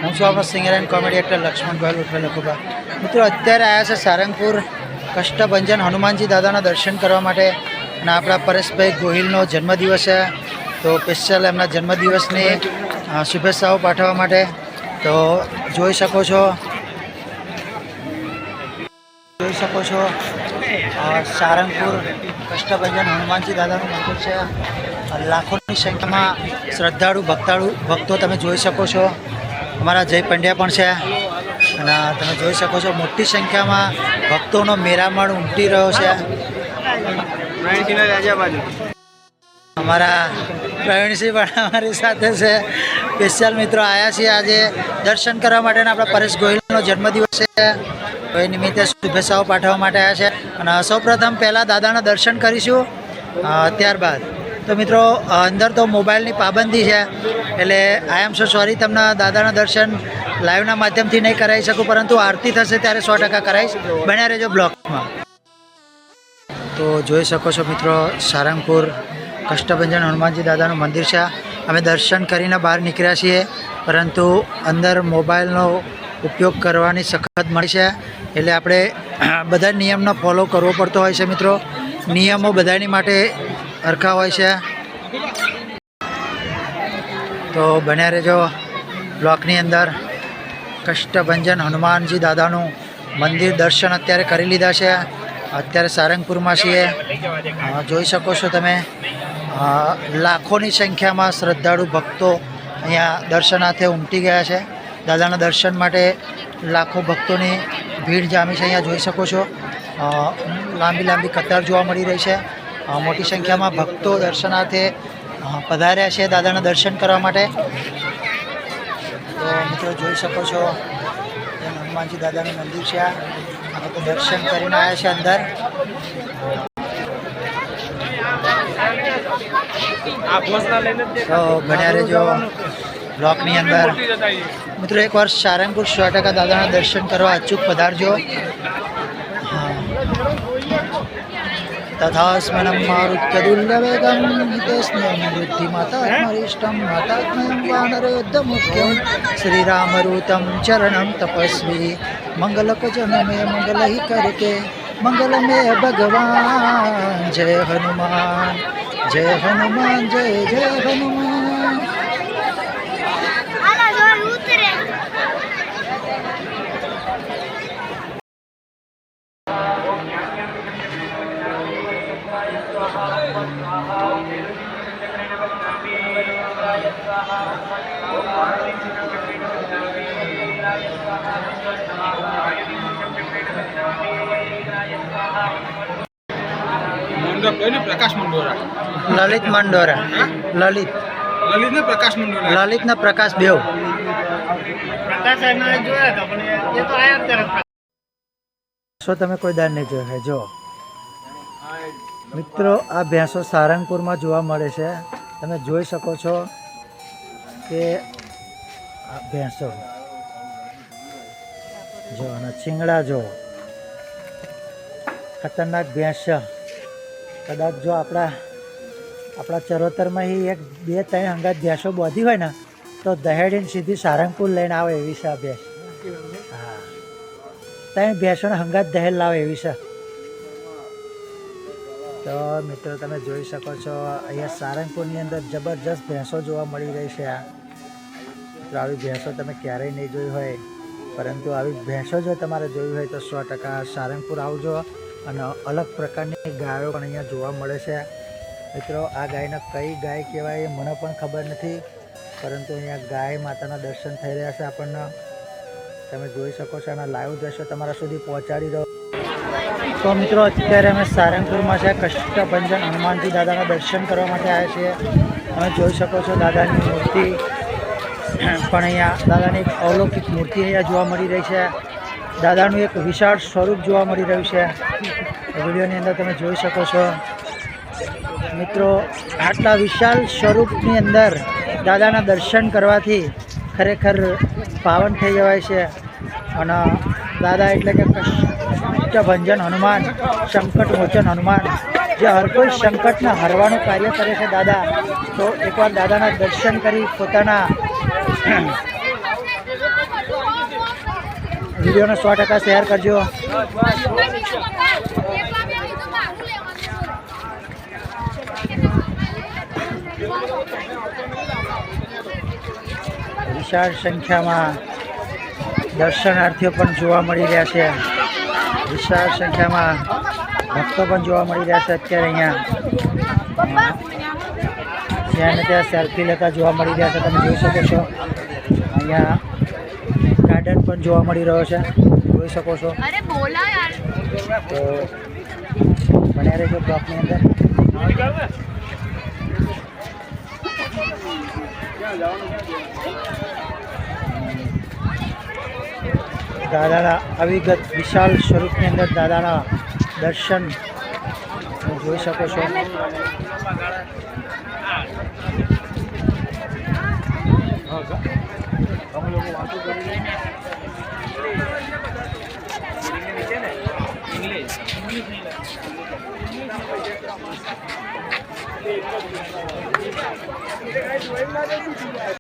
હું છું આપણો singer and comedy actor Laxman Goyal ઉર્ફે લખુભા. મિત્રો અત્યારે આવ્યા છે સારંગપુર કષ્ટભંજન હનુમાનજી દાદાના દર્શન કરવા માટે અને આપણા પરેશભાઈ ગોહિલનો જન્મદિવસ છે, તો સ્પેશિયલ એમના જન્મદિવસની શુભેચ્છાઓ પાઠવવા માટે તો જોઈ શકો છો સારંગપુર કષ્ટભંજન હનુમાનજી દાદાનું મંદિર છે. લાખોની સંખ્યામાં શ્રદ્ધાળુ ભક્તો તમે જોઈ શકો છો. અમારા જય પંડ્યા પણ છે અને તમે જોઈ શકો છો મોટી સંખ્યામાં ભક્તોનો મેરામણ ઉમટી રહ્યો છે. અમારા પ્રવીણસિંહ પણ અમારી સાથે છે. સ્પેશિયલ મિત્રો આવ્યા છીએ આજે દર્શન કરવા માટે. આપણા પરેશ ગોહિલનો જન્મદિવસ છે, તો એ નિમિત્તે શુભેચ્છાઓ પાઠવવા માટે આવ્યા છે. અને સૌપ્રથમ પહેલાં દાદાના દર્શન કરીશું, ત્યારબાદ તો મિત્રો અંદર તો મોબાઈલની પાબંદી છે, એટલે આઈ એમ સો સોરી, તમને દાદાના દર્શન લાઈવના માધ્યમથી નહીં કરાવી શકું, પરંતુ આરતી થશે ત્યારે 100% કરાવીશ. બન્યા રહેજો બ્લોગમાં. તો જોઈ શકો છો મિત્રો સારંગપુર કષ્ટભંજન હનુમાનજી દાદાનું મંદિર છે. અમે દર્શન કરીને બહાર નીકળ્યા છીએ, પરંતુ અંદર મોબાઈલનો ઉપયોગ કરવાની સખત મળી છે, એટલે આપણે બધા નિયમનો ફોલો કરવો પડતો હોય છે. મિત્રો નિયમો બધાની માટે સરખા હોય છે, તો બન્યા રહેજો બ્લોકની અંદર. કષ્ટભંજન હનુમાનજી દાદાનું મંદિર દર્શન અત્યારે કરી લીધા છે. અત્યારે સારંગપુરમાં છીએ. જોઈ શકો છો તમે લાખોની સંખ્યામાં શ્રદ્ધાળુ ભક્તો અહીંયા દર્શનાર્થે ઉમટી ગયા છે. દાદાના દર્શન માટે લાખો ભક્તોની ભીડ જામી છે. અહીંયા જોઈ શકો છો લાંબી કતાર જોવા મળી રહી છે. મોટી સંખ્યામાં ભક્તો દર્શનાર્થે પધાર્યા છે દાદાના દર્શન કરવા માટે. તો મિત્રો જોઈ શકો છો હનુમાનજી દાદાનું મંદિર છે. અમે તો દર્શન કરીને આવ્યા છે અંદર. તો બન્યા રહેજો બ્લોકની અંદર. મિત્રો એક વર્ષ સારંગપુર 100% દાદાના દર્શન કરવા અચૂક પધારજો. તથા સ્મરણમ મારુત્યદુલ્લવેગમ હિતેસ્નેહમ બુદ્ધિમાતાત્મરિષ્ટમ માતાત્મયં વાનરોદ્ધમુખ્યમ શ્રીરામરૂતમ ચરણમ તપસ્વી મંગલકજનમે મંગલહિ કરકે મંગલમે ભગવાન. જય હનુમાન જય હનુમાન જય જય હનુમાન. પ્રકાશ મંડોરા, લલિત મંડોરા, લલિત ને પ્રકાશ મંડોરા, લલિત ને પ્રકાશ બેવ. તમે કોઈ દાન નહીં જોયો જો મિત્રો. આ ભેંસો સારંગપુરમાં જોવા મળે છે. તમે જોઈ શકો છો કે આ ભેંસો જો, અને છીંગડા જો, ખતરનાક ભેંસ છે. કદાચ જો આપણા ચરોતરમાં 1 2 3 હંગાત ભેંસો બોધી હોય ને, તો દહેડીને સીધી સારંગપુર લઈને આવે એવી છે આ ભેંસ. હા, 3 ભેંસોને હંગાત દહેડ લાવે એવી છે. તો મિત્રો તમે જોઈ શકો છો અહીંયા સારંગપુરની અંદર જબરજસ્ત ભેંસો જોવા મળી રહી છે. તો આવી ભેંસો તમે ક્યારેય નહીં જોઈ હોય, પરંતુ આવી ભેંસો જો તમારે જોઈ હોય તો 100% સારંગપુર આવજો. અને અલગ પ્રકારની ગાયો પણ અહીંયા જોવા મળે છે. મિત્રો આ ગાયને કઈ ગાય કહેવાય એ મને પણ ખબર નથી, પરંતુ અહીંયા ગાય માતાના દર્શન થઈ રહ્યા છે આપણને. તમે જોઈ શકો છો અને લાઈવ દ્રશ્યો તમારા સુધી પહોંચાડી દો. તો મિત્રો અત્યારે અમે સારંગપુરમાં છે. કષ્ટભંજન હનુમાનજી દાદાના દર્શન કરવા માટે આવ્યા છીએ. તમે જોઈ શકો છો દાદાની મૂર્તિ પણ અહીંયા, દાદાની એક અલૌકિક મૂર્તિ અહીંયા જોવા મળી રહી છે. દાદાનું એક વિશાળ સ્વરૂપ જોવા મળી રહ્યું છે. વિડીયોની અંદર તમે જોઈ શકો છો મિત્રો. આટલા વિશાળ સ્વરૂપની અંદર દાદાના દર્શન કરવાથી ખરેખર પાવન થઈ જવાય છે. અને દાદા એટલે કે કષ્ટભંજન હનુમાન, સંકટ મોચન હનુમાન, જે હર કોઈ સંકટને હરવાનું કાર્ય કરે છે દાદા. તો એકવાર દાદાના દર્શન કરી પોતાના વિડીયોને 100% શેર કરજો. વિશાળ સંખ્યામાં દર્શનાર્થીઓ પણ જોવા મળી રહ્યા છે. વિશાળ સંખ્યામાં ભક્તો પણ જોવા મળી રહ્યા છે. અત્યારે અહીંયા જ્યાં ને ત્યાં સેલ્ફી લેતા જોવા મળી રહ્યા છે. તમે જોઈ શકો છો અહીંયા ગાર્ડન પણ જોવા મળી રહ્યો છે. જોઈ શકો છો. તો બન્યા રહેજો બ્લોકની અંદર. દાદાના અવિગત વિશાળ સ્વરૂપની અંદર દાદાના દર્શન તમે જોઈ શકો છો.